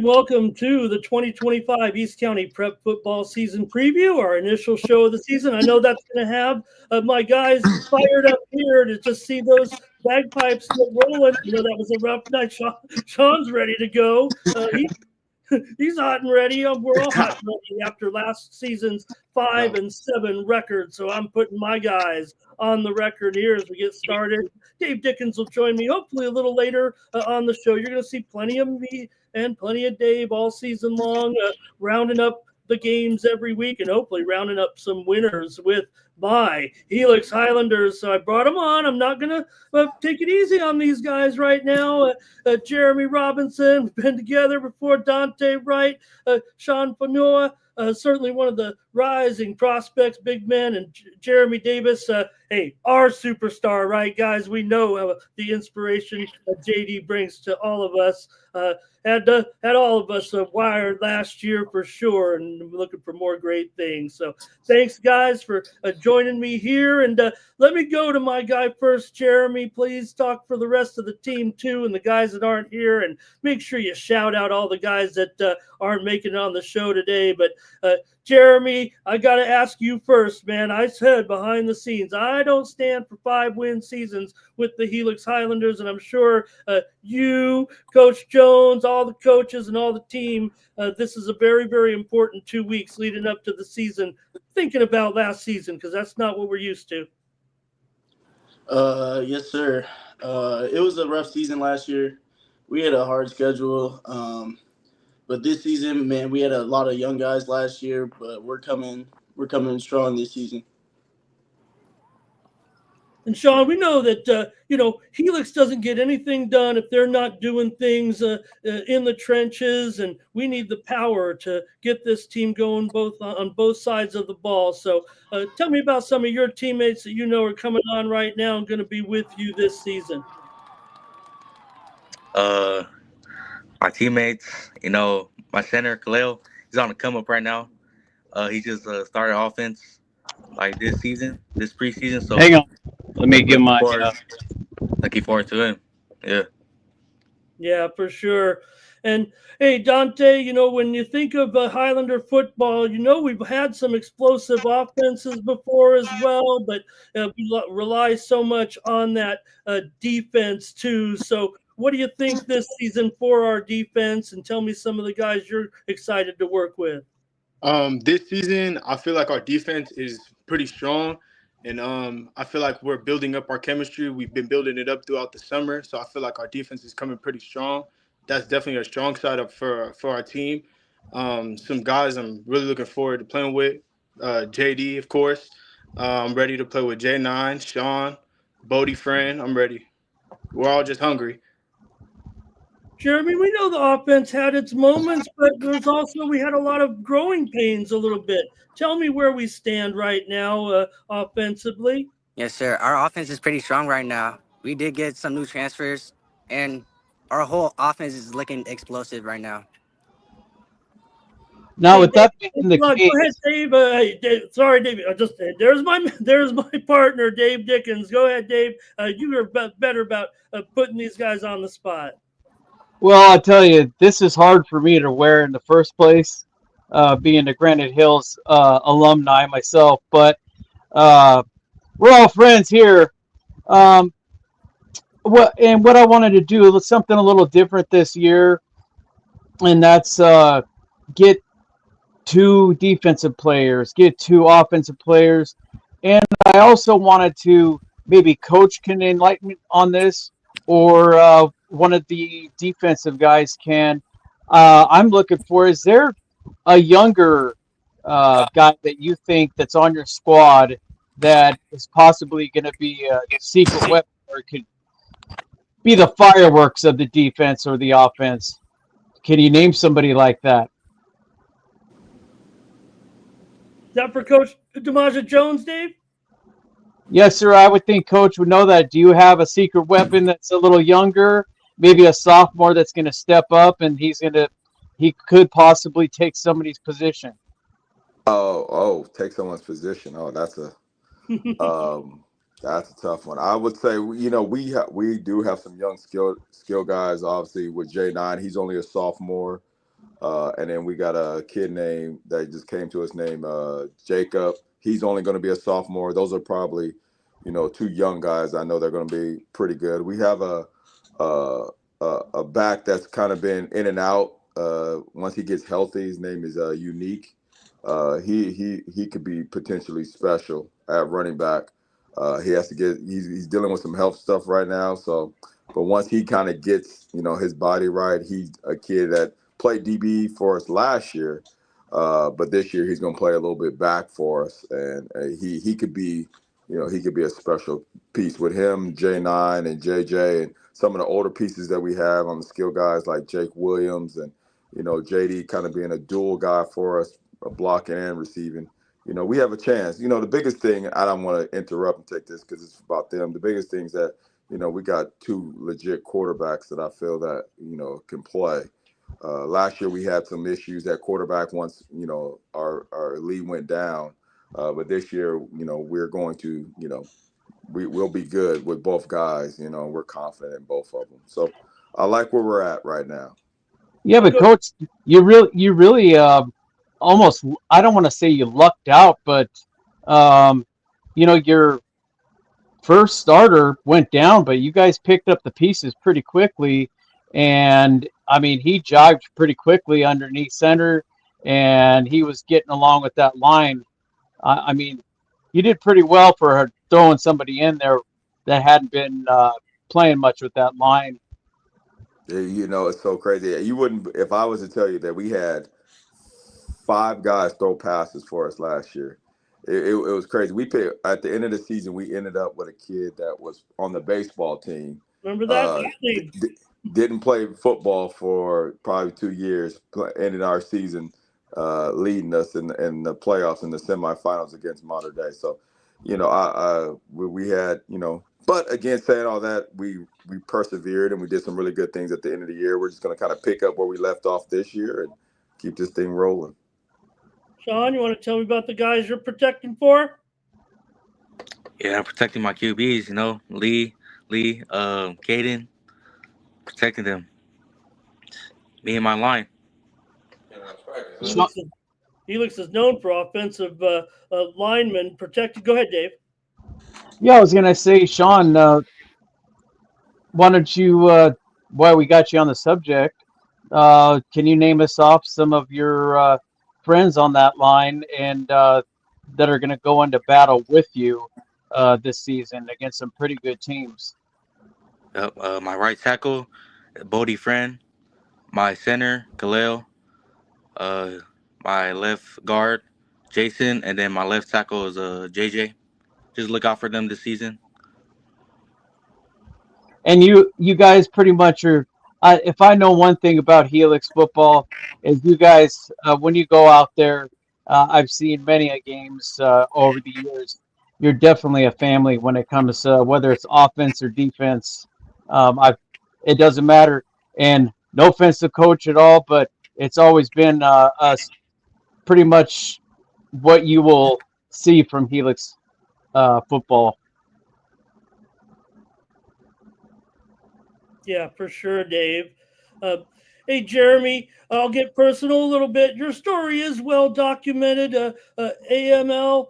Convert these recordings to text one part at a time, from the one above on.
welcome to the 2025 East County Prep Football Season Preview, our initial show of the season. I know that's going to have my guys fired up here to just see those bagpipes get rolling. That was a rough night. Sean's ready to go. He's hot and ready. We're all hot and ready after last season's 5-7 record. So I'm putting my guys on the record here as we get started. Dave Dickens will join me hopefully a little later on the show. You're going to see plenty of me and plenty of Dave all season long, rounding up the games every week and hopefully rounding up some winners with my Helix Highlanders. So I brought them on. I'm not going to take it easy on these guys right now. Jeremy Robinson, we've been together before. Donte, Wright, Sean Fanua, certainly one of the rising prospects, big men, and Jeremy Davis. Hey, our superstar, right, guys? We know the inspiration JD brings to all of us. Had all of us wired last year for sure, and looking for more great things. So thanks, guys, for joining me here. And let me go to my guy first. Jeremy, please talk for the rest of the team, too, and the guys that aren't here. And make sure you shout out all the guys that aren't making it on the show today. But Jeremy, I got to ask you first, man. I said behind the scenes, I don't stand for 5-win seasons with the Helix Highlanders, and I'm sure you, Coach Jones, all the coaches and all the team, this is a very, very important 2 weeks leading up to the season, thinking about last season, because that's not what we're used to. Yes, sir. It was a rough season last year. We had a hard schedule. But this season, man, we had a lot of young guys last year, but we're coming strong this season. And Sean, we know that Helix doesn't get anything done if they're not doing things in the trenches, and we need the power to get this team going on both sides of the ball. So, tell me about some of your teammates that you know are coming on right now and going to be with you this season. My teammates, my center Khalil, he's on the come up right now. He just started offense like this preseason. So hang on, let me get my. Looking forward to him. Yeah. Yeah, for sure. And hey, Donte, when you think of Highlander football, we've had some explosive offenses before as well, but we rely so much on that defense too. So what do you think this season for our defense? And tell me some of the guys you're excited to work with. This season, I feel like our defense is pretty strong. And I feel like we're building up our chemistry. We've been building it up throughout the summer. So I feel like our defense is coming pretty strong. That's definitely a strong side for our team. Some guys I'm really looking forward to playing with. JD, of course. I'm ready to play with J9, Sean, Bodie Friend. I'm ready. We're all just hungry. Jeremy, we know the offense had its moments, but we had a lot of growing pains a little bit. Tell me where we stand right now offensively. Yes, sir. Our offense is pretty strong right now. We did get some new transfers, and our whole offense is looking explosive right now. Now, with that being the case, go ahead, Dave. Sorry, Dave. There's my partner, Dave Dickens. Go ahead, Dave. You are better about putting these guys on the spot. Well, I'll tell you, this is hard for me to wear in the first place, being a Granite Hills alumni myself. But we're all friends here. What I wanted to do was something a little different this year, and that's get 2 defensive players, get 2 offensive players, and I also wanted to maybe Coach can enlighten me on this, or one of the defensive guys can. I'm looking for, is there a younger guy that you think that's on your squad that is possibly going to be a secret weapon or could be the fireworks of the defense or the offense? Can you name somebody like that? Is that for Coach DeMaja Jones, Dave? Yes, sir. I would think Coach would know that. Do you have a secret weapon that's a little younger, maybe a sophomore that's going to step up and he could possibly take somebody's position? Take someone's position. Oh, that's a tough one. I would say, we do have some young skill guys. Obviously, with J9, he's only a sophomore. And then we got a kid named that just came to us named Jacob. He's only going to be a sophomore. Those are probably, two young guys. I know they're going to be pretty good. We have a, a back that's kind of been in and out. Once he gets healthy, his name is Unique. He could be potentially special at running back. He has to get. He's dealing with some health stuff right now. So, but once he kind of gets his body right, he's a kid that played DB for us last year, but this year he's going to play a little bit back for us, and he could be, he could be a special piece with him, J9 and JJ, and some of the older pieces that we have on the skill guys like Jake Williams and JD kind of being a dual guy for us, blocking and receiving. We have a chance. The biggest thing, I don't want to interrupt and take this because it's about them. The biggest thing is that we got two legit quarterbacks that I feel that can play. Last year we had some issues at quarterback once our lead went down, but this year we're going to we'll be good with both guys. We're confident in both of them. So I like where we're at right now. Yeah, but coach, you really almost, I don't want to say you lucked out, but your first starter went down, but you guys picked up the pieces pretty quickly. And I mean, he jived pretty quickly underneath center, and he was getting along with that line. I mean, you did pretty well for throwing somebody in there that hadn't been playing much with that line. It's so crazy. You wouldn't, if I was to tell you that we had 5 guys throw passes for us last year. It was crazy. We picked at the end of the season. We ended up with a kid that was on the baseball team. Remember that? Didn't play football for probably 2 years. Ended our season leading us in the playoffs in the semifinals against Mater Dei. So, we had But again, saying all that, we persevered and we did some really good things at the end of the year. We're just going to kind of pick up where we left off this year and keep this thing rolling. Sean, you want to tell me about the guys you're protecting for? Yeah, I'm protecting my QBs, Lee, Caden, protecting them. Me and my line. Helix is known for offensive linemen protected. Go ahead, Dave. Yeah, I was going to say, Sean, why don't you, while we got you on the subject, can you name us off some of your friends on that line and that are going to go into battle with you this season against some pretty good teams? My right tackle, Bodie Friend, my center, Khalil, my left guard, Jason, and then my left tackle is JJ. Just look out for them this season. And you guys pretty much are. If I know one thing about Helix football, is you guys when you go out there, I've seen many games over the years. You're definitely a family when it comes to whether it's offense or defense. It doesn't matter. And no offense to coach at all, but it's always been us pretty much what you will see from Helix football. Yeah, for sure, Dave. Hey, Jeremy, I'll get personal a little bit. Your story is well documented. AML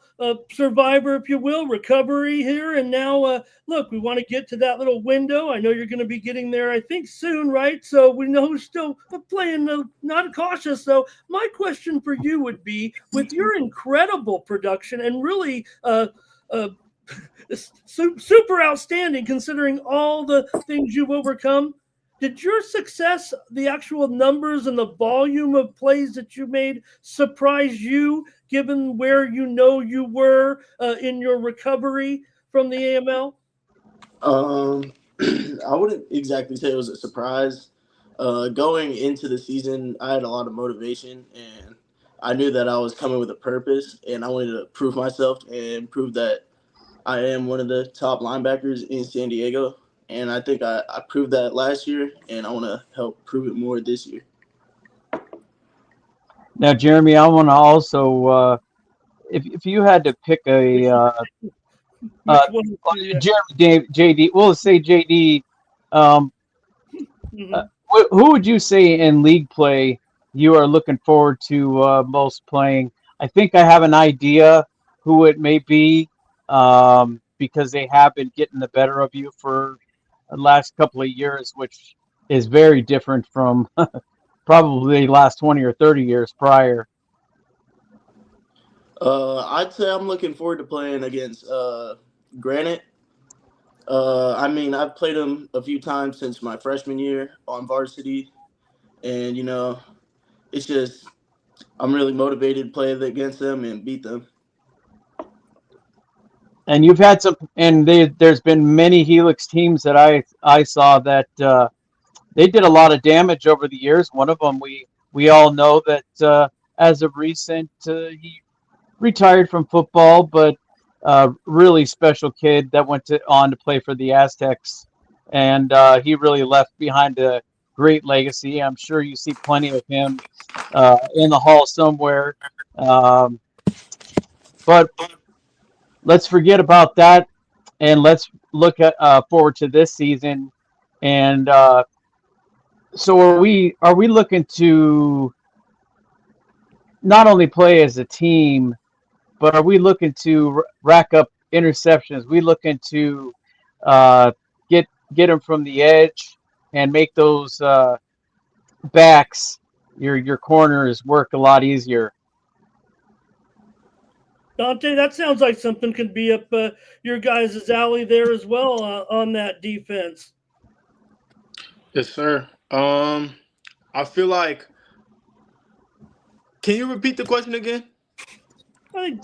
survivor, if you will, recovery here. And now, look, we want to get to that little window. I know you're going to be getting there, I think, soon, right? So we know who's still playing, not cautious. So my question for you would be, with your incredible production and really super outstanding considering all the things you've overcome, did your success, the actual numbers and the volume of plays that you made, surprise you given where you were in your recovery from the AML? I wouldn't exactly say it was a surprise. Going into the season, I had a lot of motivation and I knew that I was coming with a purpose and I wanted to prove myself and prove that I am one of the top linebackers in San Diego, and I think I proved that last year, and I want to help prove it more this year. Now, Jeremy, I want to also, if you had to pick a Jeremy, JD, well, let's say JD, who would you say in league play you are looking forward to most playing? I think I have an idea who it may be, because they have been getting the better of you for the last couple of years, which is very different from probably the last 20 or 30 years prior. I'd say I'm looking forward to playing against Granite. I mean, I've played them a few times since my freshman year on varsity, and it's just I'm really motivated to play against them and beat them. And you've had some, and there's been many Helix teams that I saw that they did a lot of damage over the years. One of them we all know that as of recent he retired from football, but really special kid that went on to play for the Aztecs, and he really left behind a great legacy. I'm sure you see plenty of him in the hall somewhere. But let's forget about that, and let's look at forward to this season. And so are we looking to not only play as a team, but are we looking to rack up interceptions? We looking to get them from the edge and make those backs, your corners, work a lot easier. Donte, that sounds like something could be up your guys' alley there as well on that defense. Yes, sir. I feel like. Can you repeat the question again? I think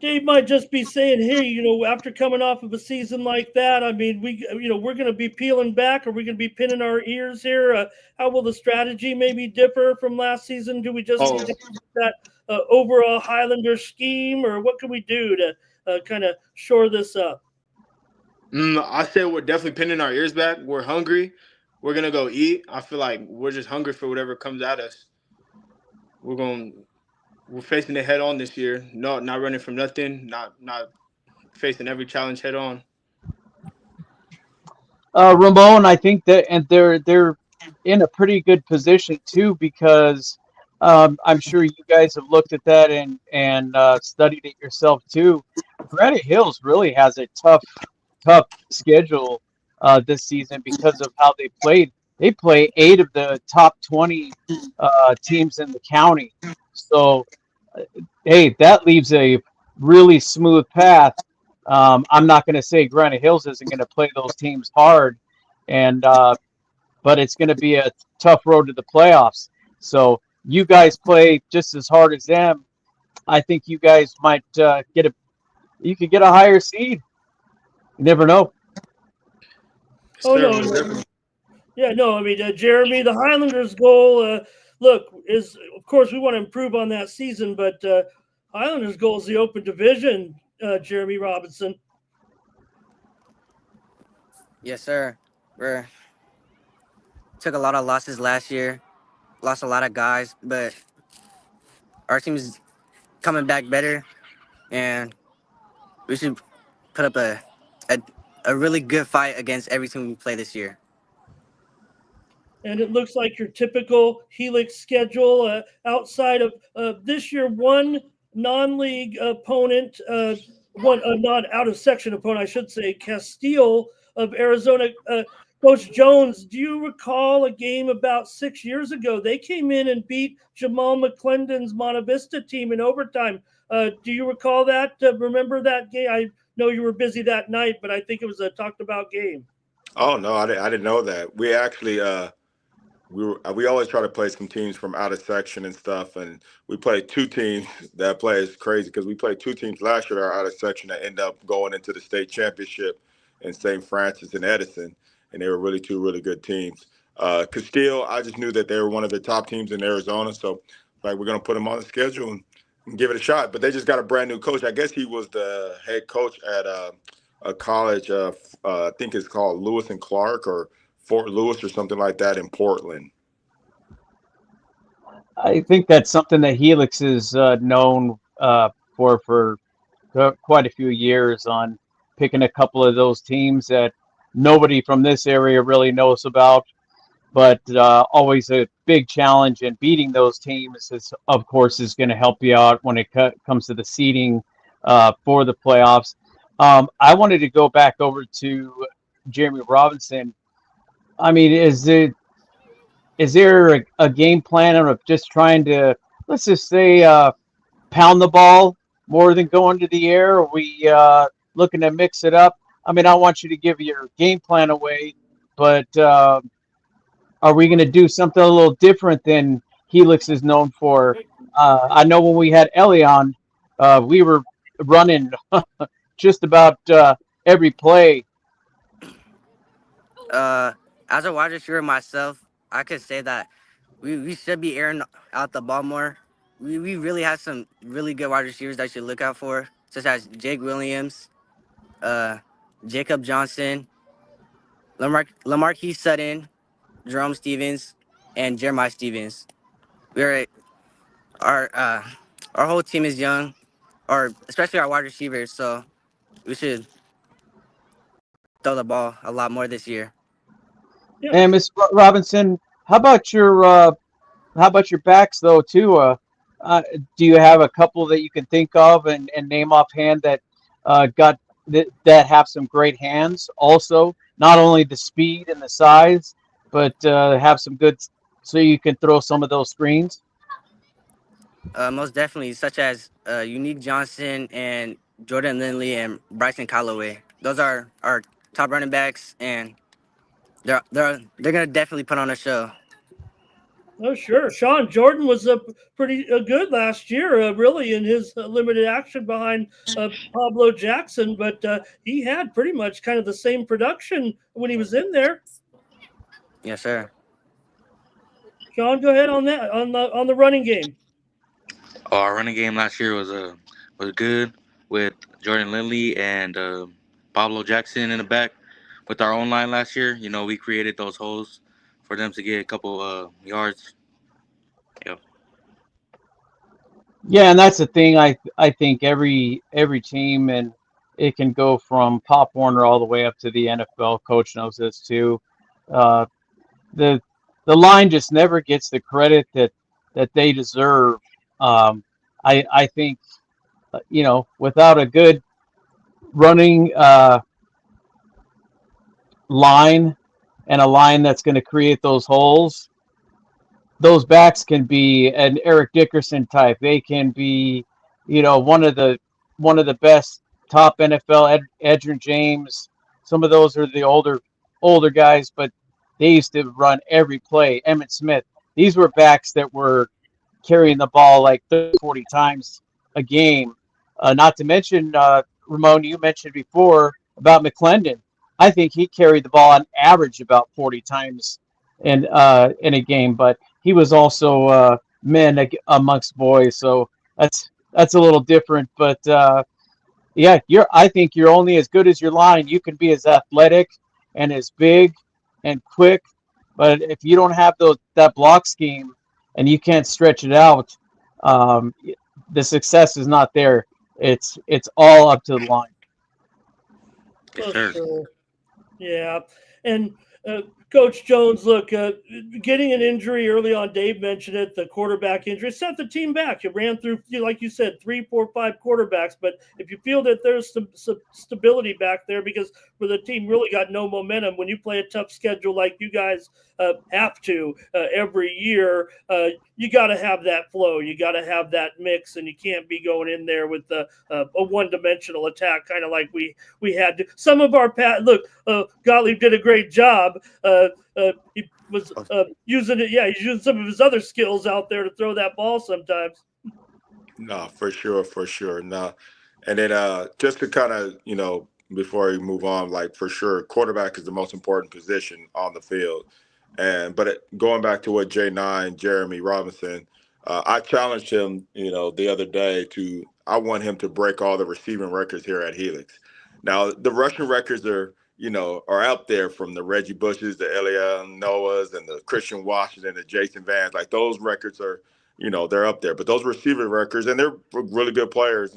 Dave might just be saying, "Hey, after coming off of a season like that, I mean, we're going to be peeling back. Are we going to be pinning our ears here? How will the strategy maybe differ from last season? Do we just need to keep that overall Highlander scheme, or what can we do to kind of shore this up?" I said we're definitely pinning our ears back. We're hungry. We're gonna go eat. I feel like we're just hungry for whatever comes at us. We're facing it head on this year. No, not running from nothing. Not facing every challenge head on. Ramon, I think that, and they're in a pretty good position too, because I'm sure you guys have looked at that and studied it yourself too. Granite Hills really has a tough schedule this season because of how they played. They play 8 of the top 20 teams in the county. So, hey, that leaves a really smooth path. I'm not going to say Granite Hills isn't going to play those teams hard, and but it's going to be a tough road to the playoffs. So you guys play just as hard as them. I think you guys might get a higher seed. You never know. Oh, no. Yeah, no, I mean, Jeremy, the Highlanders' goal, is, of course, we want to improve on that season, but Highlanders' goal is the open division, Jeremy Robinson. Yes, sir. We took a lot of losses last year, lost a lot of guys, but our team is coming back better, and we should put up a really good fight against every team we play this year. And it looks like your typical Helix schedule outside of this year, one non-league opponent, one non-out-of-section opponent, I should say, Castile of Arizona. Coach Jones, do you recall a game about 6 years ago? They came in and beat Jamal McClendon's Monta Vista team in overtime. Do you recall that? Remember that game? I know you were busy that night, but I think it was a talked-about game. Oh no, I didn't know that. We actually we always try to play some teams from out of section and stuff, and we played 2 teams that play is crazy because we played 2 teams last year that are out of section that end up going into the state championship in St. Francis and Edison, and they were really 2 really good teams. Castile, I just knew that they were one of the top teams in Arizona, so like we're gonna put them on the schedule and give it a shot. But they just got a brand new coach. I guess he was the head coach at a college, I think it's called Lewis and Clark or Fort Lewis or something like that in Portland. I think that's something that Helix is known for quite a few years, on picking a couple of those teams that nobody from this area really knows about. but always a big challenge. And beating those teams, is, of course, is going to help you out when it comes to the seeding for the playoffs. I wanted to go back over to Jeremy Robinson. I mean, is there a game plan of just trying to, let's just say, pound the ball more than going to the air? Are we looking to mix it up? I mean, I want you to give your game plan away, but are we going to do something a little different than Helix is known for? I know when we had Ellie on, we were running just about every play. As a wide receiver myself, I could say that we should be airing out the ball more. We really have some really good wide receivers that you should look out for, such as Jake Williams, uh, Jacob Johnson, Lamarquise Sutton, Jerome Stevens, and Jeremiah Stevens. We're our our whole team is young, or especially our wide receivers. So we should throw the ball a lot more this year. Yeah. And Miss Robinson, how about your backs though too? Do you have a couple that you can think of and name offhand that got that have some great hands? Also, not only the speed and the size, but have some good, so you can throw some of those screens. Most definitely, such as Unique Johnson and Jordan Lindley and Bryson Calloway. Those are our top running backs, and they're gonna definitely put on a show. Oh, sure. Sean Jordan was pretty good last year, really, in his limited action behind Pablo Jackson, but he had pretty much kind of the same production when he was in there. Yes, sir. Sean, go ahead on that on the running game. Our running game last year was good with Jordan Lindley and Pablo Jackson in the back. With our own line last year, we created those holes for them to get a couple yards. Yep. Yeah, and that's the thing. I think every team, and it can go from Pop Warner all the way up to the NFL. Coach knows this too. Uh, the the line just never gets the credit that they deserve. Um, I think without a good running line and a line that's going to create those backs can be an Eric Dickerson type. They can be, one of the best top NFL Edgerrin James. Some of those are the older guys, but they used to run every play. Emmitt Smith. These were backs that were carrying the ball like 30, 40 times a game. Not to mention, Ramon, you mentioned before about McClendon. I think he carried the ball on average about 40 times in a game, but he was also men amongst boys, so that's a little different. But yeah, I think you're only as good as your line. You can be as athletic and as big and quick, but if you don't have that block scheme and you can't stretch it out, um, the success is not there. It's all up to the line. Yes, Oh, sir. sure. Yeah. And Coach Jones, look, getting an injury early on, Dave mentioned it, the quarterback injury, set the team back. You ran through, like you said, 3, 4, 5 quarterbacks. But if you feel that there's some stability back there, because where the team really got no momentum, when you play a tough schedule like you guys have to every year, you got to have that flow. You got to have that mix, and you can't be going in there with a one-dimensional attack, kind of like we had to. Some of our look, Gottlieb did a great job. He was using it. Yeah, he's using some of his other skills out there to throw that ball sometimes. No, for sure. No, and then just to kind of before we move on, like for sure, quarterback is the most important position on the field. Going back to what J9 Jeremy Robinson, I challenged him, the other day I want him to break all the receiving records here at Helix. Now the rushing records are out there, from the Reggie Bushes, the Elia Noahs, and the Christian Washington, the Jason Vans. Like those records are, they're up there. But those receiving records, and they're really good players.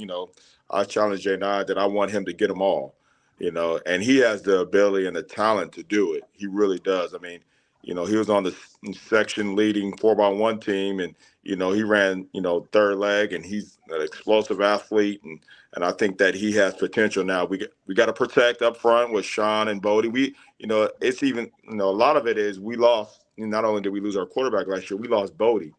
I challenged J9 that I want him to get them all. And he has the ability and the talent to do it. He really does. I mean, He was on the section leading 4x1 team, and he ran third leg, and he's an explosive athlete, and I think that he has potential. Now we got to protect up front with Sean and Bodie. It's even a lot of it is we lost. Not only did we lose our quarterback last year, we lost Bodie,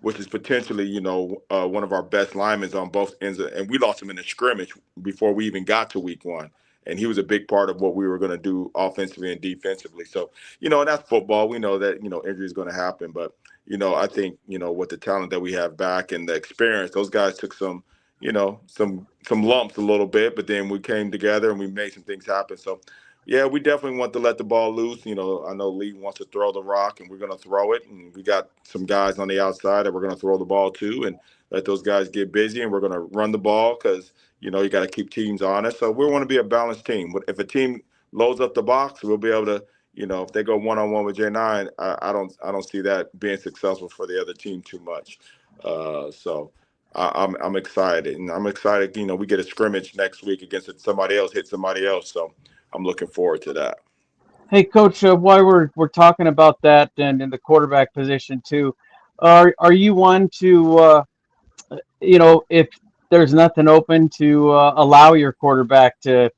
which is potentially one of our best linemen on both ends, and we lost him in a scrimmage before we even got to week 1. And he was a big part of what we were going to do offensively and defensively. So, and that's football. We know that, injury is going to happen. But, I think, with the talent that we have back and the experience, those guys took some lumps a little bit, but then we came together and we made some things happen. So, yeah, we definitely want to let the ball loose. I know Lee wants to throw the rock, and we're going to throw it. And we got some guys on the outside that we're going to throw the ball to and let those guys get busy. And we're going to run the ball because, you got to keep teams honest. So we want to be a balanced team. If a team loads up the box, we'll be able to, if they go one-on-one with J9, I don't see that being successful for the other team too much. So I'm excited. And I'm excited, we get a scrimmage next week against somebody else, hit somebody else. So I'm looking forward to that. Hey, Coach, while we're talking about that and in the quarterback position too, are you one to if there's nothing open to allow your quarterback to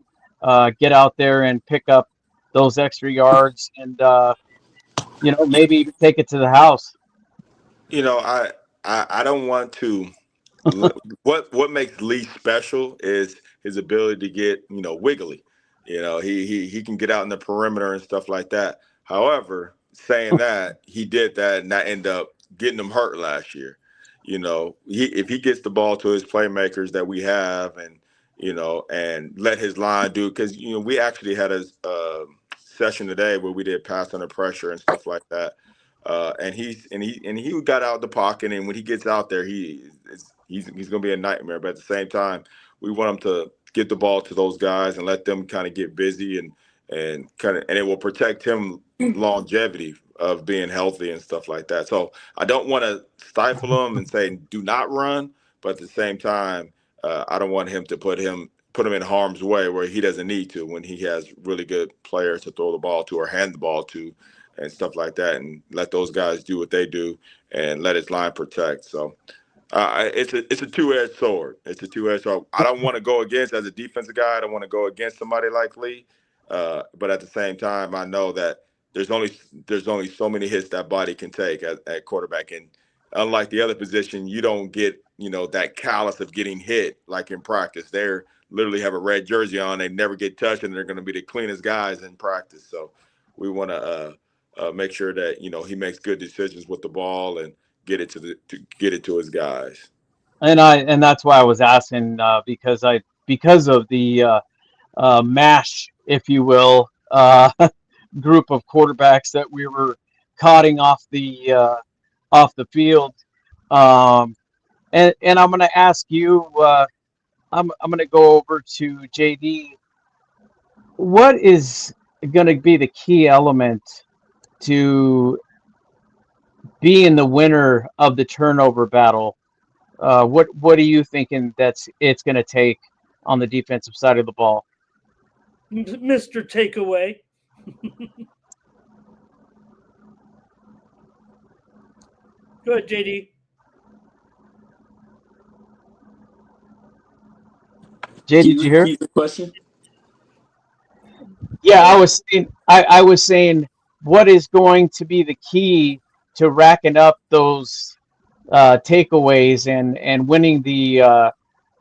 get out there and pick up those extra yards and maybe take it to the house? I don't want to. What makes Lee special is his ability to get wiggly. He can get out in the perimeter and stuff like that. However, saying that, he did that and that ended up getting him hurt last year. If he gets the ball to his playmakers that we have and let his line do, because we actually had a session today where we did pass under pressure and stuff like that. And he got out the pocket, and when he gets out there, he's going to be a nightmare. But at the same time, we want him to get the ball to those guys and let them kind of get busy and it will protect him longevity of being healthy and stuff like that. So I don't want to stifle him and say do not run, but at the same time, I don't want him to put him in harm's way where he doesn't need to when he has really good players to throw the ball to or hand the ball to and stuff like that, and let those guys do what they do and let his line protect. So it's a two-edged sword. It's a two-edged sword. I don't want to go against, as a defensive guy, I don't want to go against somebody like Lee. But at the same time, I know that there's only so many hits that body can take at quarterback. And unlike the other position, you don't get, that callous of getting hit like in practice. They're literally have a red jersey on, they never get touched, and they're going to be the cleanest guys in practice. So we want to make sure that he makes good decisions with the ball and get it to his guys. And that's why I was asking because of the mash, if you will, group of quarterbacks that we were cutting off the field. And I'm going to ask you. I'm going to go over to JD. What is going to be the key element to being the winner of the turnover battle? What are you thinking it's going to take on the defensive side of the ball? Mr. Takeaway. Go ahead, JD. Jay, did you hear? Repeat the question? Yeah, I was saying, what is going to be the key to racking up those takeaways and winning the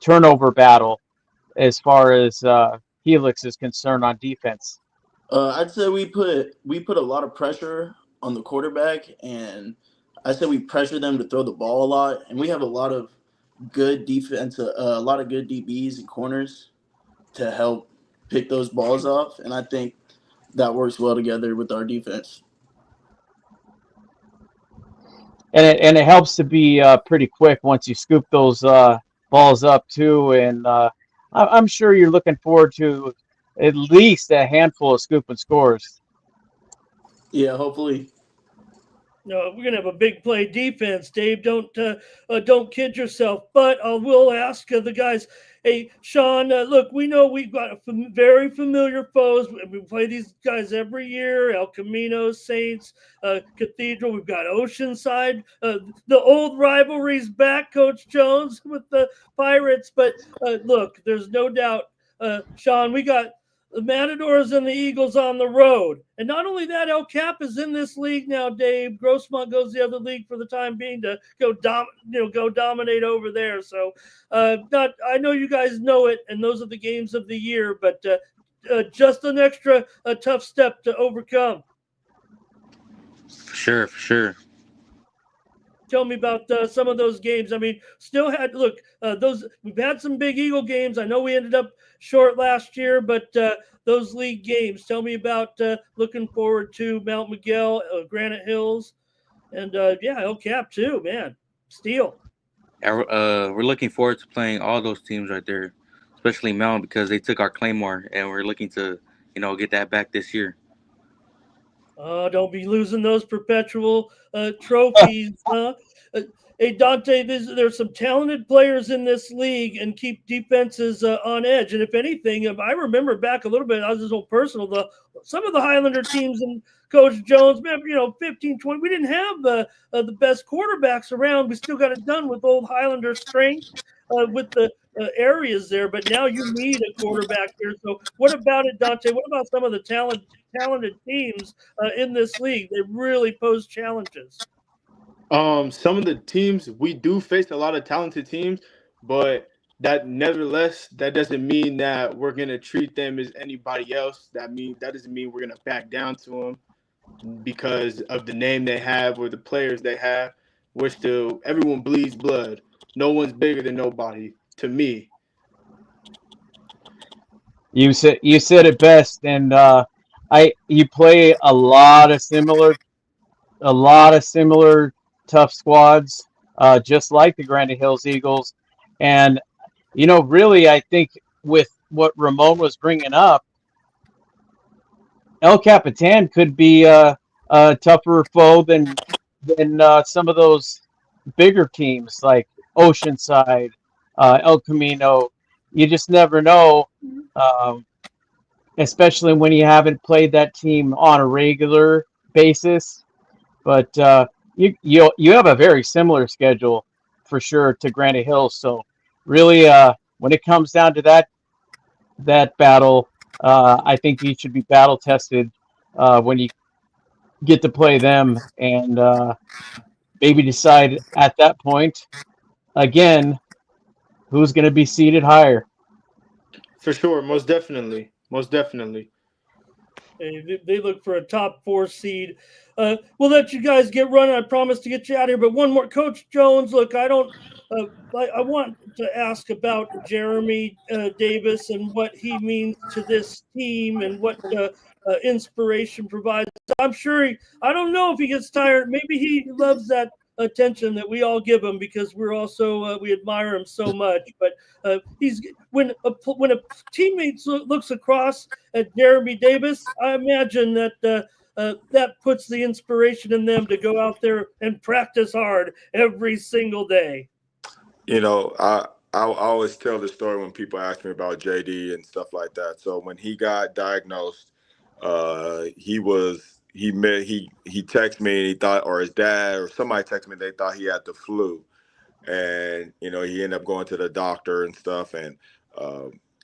turnover battle as far as Helix is concerned on defense? I'd say we put a lot of pressure on the quarterback, and I say we pressure them to throw the ball a lot, and we have a lot of good defense, a lot of good DBs and corners to help pick those balls off, and I think that works well together with our defense. And it helps to be pretty quick once you scoop those balls up too. And I'm sure you're looking forward to at least a handful of scoop and scores. Yeah, hopefully. No, we're gonna have a big play defense, Dave. Don't kid yourself. But I will ask the guys. Hey, Sean. Look, we know we've got very familiar foes. We play these guys every year. El Camino, Saints, Cathedral. We've got Oceanside. The old rivalry's back, Coach Jones, with the Pirates. But look, there's no doubt, Sean. We got the Matadors and the Eagles on the road. And not only that, El Cap is in this league now, Dave. Grossmont goes the other league for the time being to go dominate over there. So I know you guys know it, and those are the games of the year, but just an extra tough step to overcome. For sure. Tell me about some of those games. I mean, still had those. We've had some big Eagle games. I know we ended up short last year, but those league games. Tell me about looking forward to Mount Miguel, Granite Hills, and El Cap too. Man, Steel. We're looking forward to playing all those teams right there, especially Mount because they took our Claymore, and we're looking to get that back this year. Don't be losing those perpetual trophies, huh? Hey, Donte, there's some talented players in this league and keep defenses on edge. And if anything, if I remember back a little bit, I was just a little personal, some of the Highlander teams and Coach Jones, 15, 20, we didn't have the best quarterbacks around. We still got it done with old Highlander strength with the areas there. But now you need a quarterback here. So what about it, Donte? What about some of the talented teams in this league? They really pose challenges. Some of the teams, we do face a lot of talented teams, but that doesn't mean that we're gonna treat them as anybody else. That doesn't mean we're gonna back down to them because of the name they have or the players they have. Everyone bleeds blood. No one's bigger than nobody. To me, You said it best, and you play a lot of similar tough squads, just like the Granite Hills Eagles. And, really, I think with what Ramon was bringing up, El Capitan could be a tougher foe than some of those bigger teams like Oceanside, El Camino. You just never know, especially when you haven't played that team on a regular basis. But you have a very similar schedule for sure to Granite Hills. So really, when it comes down to that battle, I think you should be battle tested when you get to play them, and maybe decide at that point again who's going to be seated higher. for sure, most definitely. They look for a top 4 seed. We'll let you guys get running. I promise to get you out of here. But one more, Coach Jones. Look, I want to ask about Jeremy Davis and what he means to this team and what inspiration provides. I'm sure I don't know if he gets tired. Maybe he loves that attention that we all give him because we're also we admire him so much. But when a teammate looks across at Jeremy Davis, I imagine that that puts the inspiration in them to go out there and practice hard every single day. I always tell the story when people ask me about JD and stuff like that. So when he got diagnosed, he texted me and he thought, or his dad or somebody texted me, they thought he had the flu, and he ended up going to the doctor and stuff, and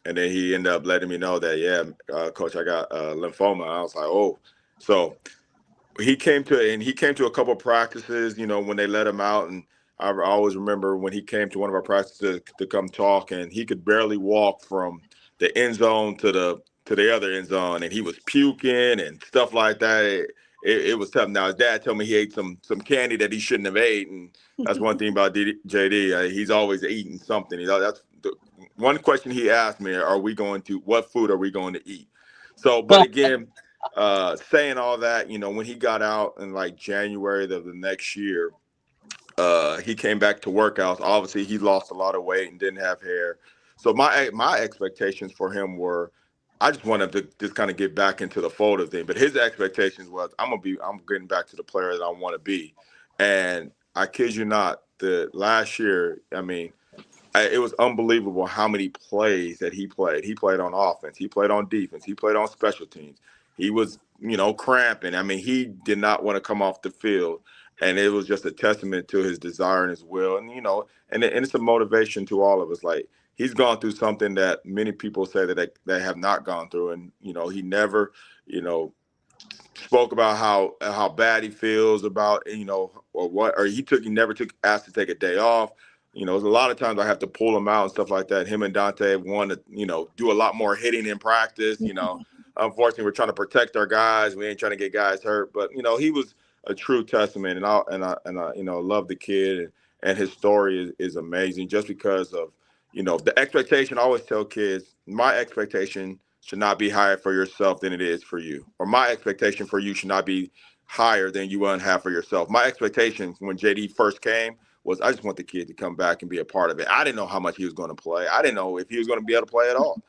then he ended up letting me know that coach, I got lymphoma. I was like, oh. So he came to a couple of practices, when they let him out, and I always remember when he came to one of our practices to come talk, and he could barely walk from the end zone to the other end zone, and he was puking and stuff like that. It was tough. Now his dad told me he ate some candy that he shouldn't have ate, and that's one thing about JD. He's always eating something. That's the one question he asked me: what food are we going to eat? So, but again, saying all that, when he got out in like January of the next year, he came back to workouts. Obviously, he lost a lot of weight and didn't have hair. So my expectations for him were, I just want him to just kind of get back into the fold of thing. But his expectations was I'm getting back to the player that I want to be. And I kid you not, the last year, I mean, it was unbelievable how many plays that he played. He played on offense. He played on defense. He played on special teams. He was, cramping. I mean, he did not want to come off the field. And it was just a testament to his desire and his will. And it's a motivation to all of us. Like, he's gone through something that many people say that they have not gone through. And, he never, spoke about how bad he feels about, or he never asked to take a day off. There's a lot of times I have to pull him out and stuff like that. Him and Donte have wanted to, do a lot more hitting in practice. Unfortunately, we're trying to protect our guys. We ain't trying to get guys hurt. But he was a true testament, and I love the kid, and his story is amazing. Just because of the expectation. I always tell kids, my expectation should not be higher for yourself than it is for you, or my expectation for you should not be higher than you want to have for yourself. My expectation when JD first came was I just want the kid to come back and be a part of it. I didn't know how much he was going to play. I didn't know if he was going to be able to play at all.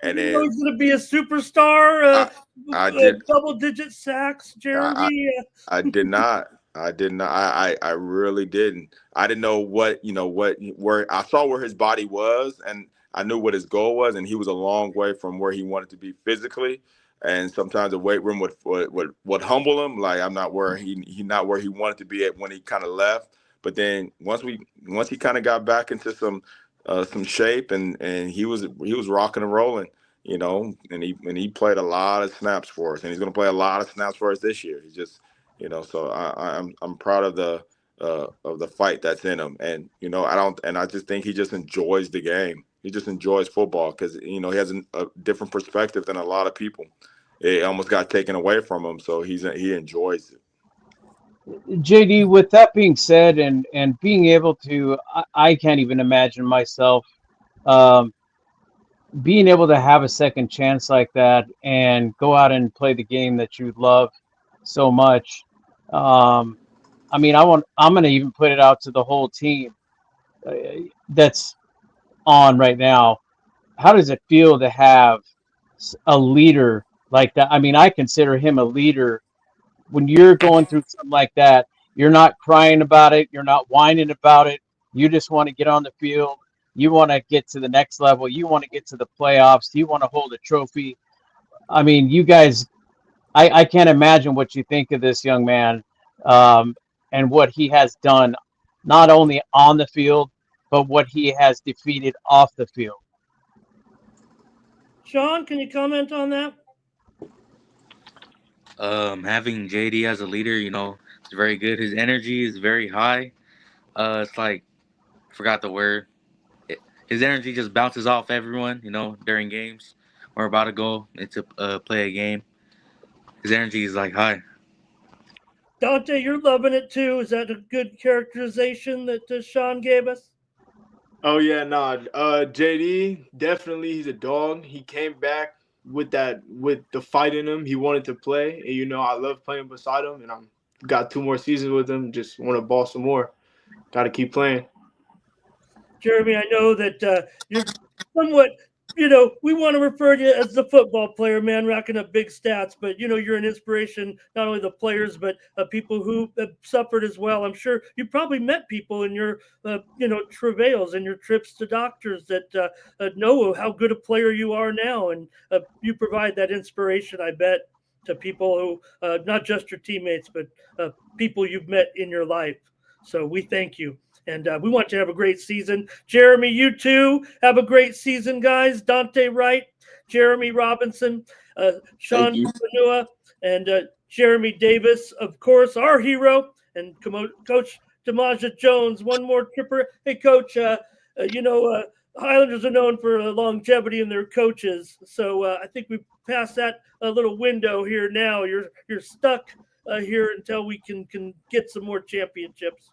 And then he's going to be a superstar. I did double-digit sacks, Jeremy. I did not. I really didn't. I didn't know where I saw where his body was, and I knew what his goal was, and he was a long way from where he wanted to be physically. And sometimes the weight room would humble him. Like, I'm not where he not where he wanted to be at when he kind of left. But then once he kind of got back into some shape, and he was rocking and rolling, and he played a lot of snaps for us, and he's going to play a lot of snaps for us this year. He's just, so I'm proud of the fight that's in him, and I just think he just enjoys the game. He just enjoys football because he has a different perspective than a lot of people. It almost got taken away from him, so he enjoys it. JD, with that being said, and being able to, I can't even imagine myself being able to have a second chance like that and go out and play the game that you love so much. I'm going to even put it out to the whole team that's on right now. How does it feel to have a leader like that? I mean, I consider him a leader. When you're going through something like that, you're not crying about it. You're not whining about it. You just want to get on the field. You want to get to the next level. You want to get to the playoffs. You want to hold a trophy. I mean, you guys, I can't imagine what you think of this young man and what he has done, not only on the field, but what he has defeated off the field. Sean, can you comment on that? Having JD as a leader, it's very good. His energy is very high. It's like, I forgot the word. His energy just bounces off everyone, during games. We're about to go into play a game. His energy is like high. Donte, you're loving it too. Is that a good characterization that Sean gave us? Oh yeah, nah. JD, definitely, he's a dog. He came back with the fight in him. He wanted to play, and I love playing beside him. And I'm got 2 more seasons with him. Just want to ball some more. Got to keep playing. Jeremy, I know that you're somewhat. We want to refer to you as the football player, man, racking up big stats. But you're an inspiration, not only the players, but people who have suffered as well. I'm sure you probably met people in your, travails and your trips to doctors that know how good a player you are now, and you provide that inspiration, I bet, to people who, not just your teammates, but people you've met in your life. So we thank you. And we want you to have a great season. Jeremy, you too. Have a great season, guys. Donte Wright, Jeremy Robinson, Sean Fanua, and Jeremy Davis, of course, our hero, and Coach Demaja Jones, one more tripper. Hey, Coach, Highlanders are known for longevity in their coaches. So I think we've passed that little window here now. You're stuck here until we can get some more championships.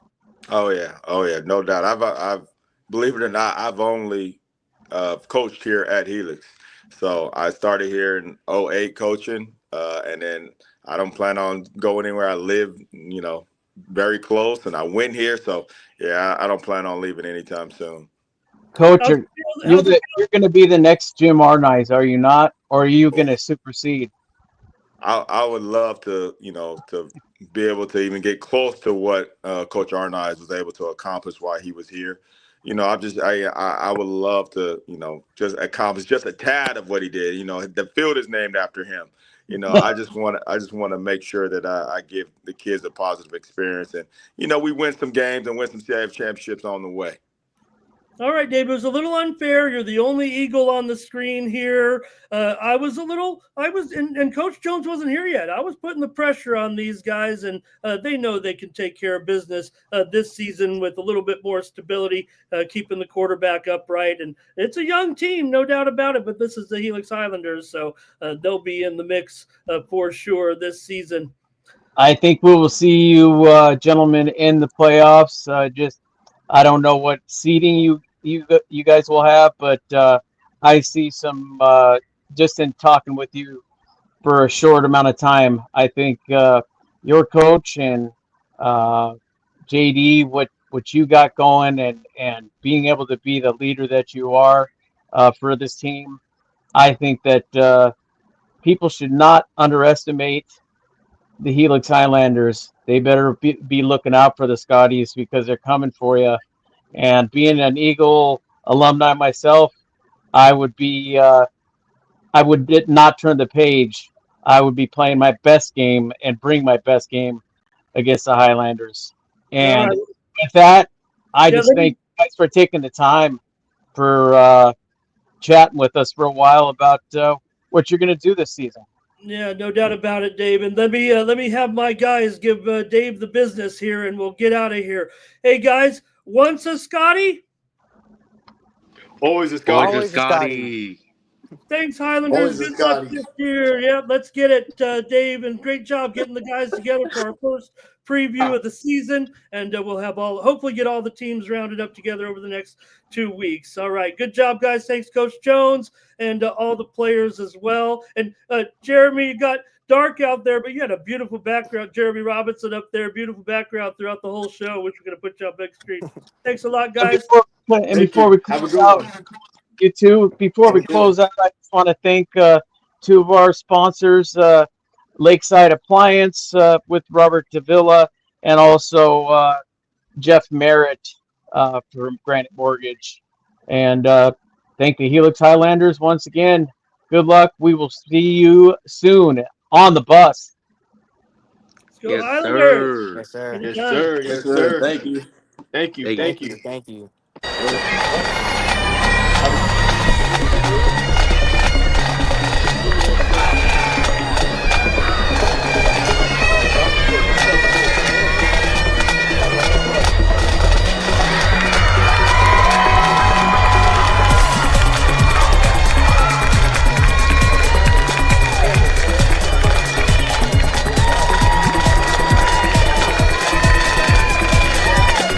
Oh yeah, no doubt. I've believe it or not, I've only coached here at Helix. So I started here in 2008 coaching, and then I don't plan on going anywhere. I live, very close, and I went here. So yeah, I don't plan on leaving anytime soon. Coach, you're going to be the next Jim Arnice, are you not? or are you going to supersede? I would love to, to be able to even get close to what Coach Arnaiz was able to accomplish while he was here. I would love to, just accomplish just a tad of what he did. The field is named after him. I just want to make sure that I give the kids a positive experience, and we win some games and win some CIF championships on the way. All right, Dave, it was a little unfair. You're the only Eagle on the screen here. And Coach Jones wasn't here yet. I was putting the pressure on these guys, and they know they can take care of business this season with a little bit more stability, keeping the quarterback upright. And it's a young team, no doubt about it, but this is the Helix Highlanders, so they'll be in the mix for sure this season. I think we will see you gentlemen in the playoffs. I don't know what seeding you guys will have, but I see some just in talking with you for a short amount of time. I think your coach and JD, what you got going, and being able to be the leader that you are for this team, I think that people should not underestimate the Helix Highlanders. They better be looking out for the Scotties because they're coming for you. And being an Eagle alumni myself, I would not turn the page. I would be playing my best game and bring my best game against the Highlanders. And with that, I just thank you guys for taking the time for chatting with us for a while about what you're going to do this season. Yeah, no doubt about it, Dave. And let me have my guys give Dave the business here, and we'll get out of here. Hey, guys, once a Scotty? Always a Scotty. Always a Scotty. Thanks, Highlanders. Good luck this year. Yeah, let's get it, Dave. And great job getting the guys together for our first preview of the season. And we'll have hopefully get all the teams rounded up together over the next 2 weeks. All right. Good job, guys. Thanks, Coach Jones, and all the players as well. And Jeremy, you got dark out there, but you had a beautiful background. Jeremy Robinson up there, beautiful background throughout the whole show, which we're going to put you on big screen. Thanks a lot, guys. Before we close out, before we close out, I just want to thank two of our sponsors, Lakeside Appliance with Robert Davila, and also Jeff Merritt from Granite Mortgage. And thank the Helix Highlanders once again. Good luck. We will see you soon on the bus. Let's go, Yes, Highlanders. sir. Yes, sir. Yes, sir. Yes, sir. Thank you. Thank you. Thank Thank you. you. Thank you.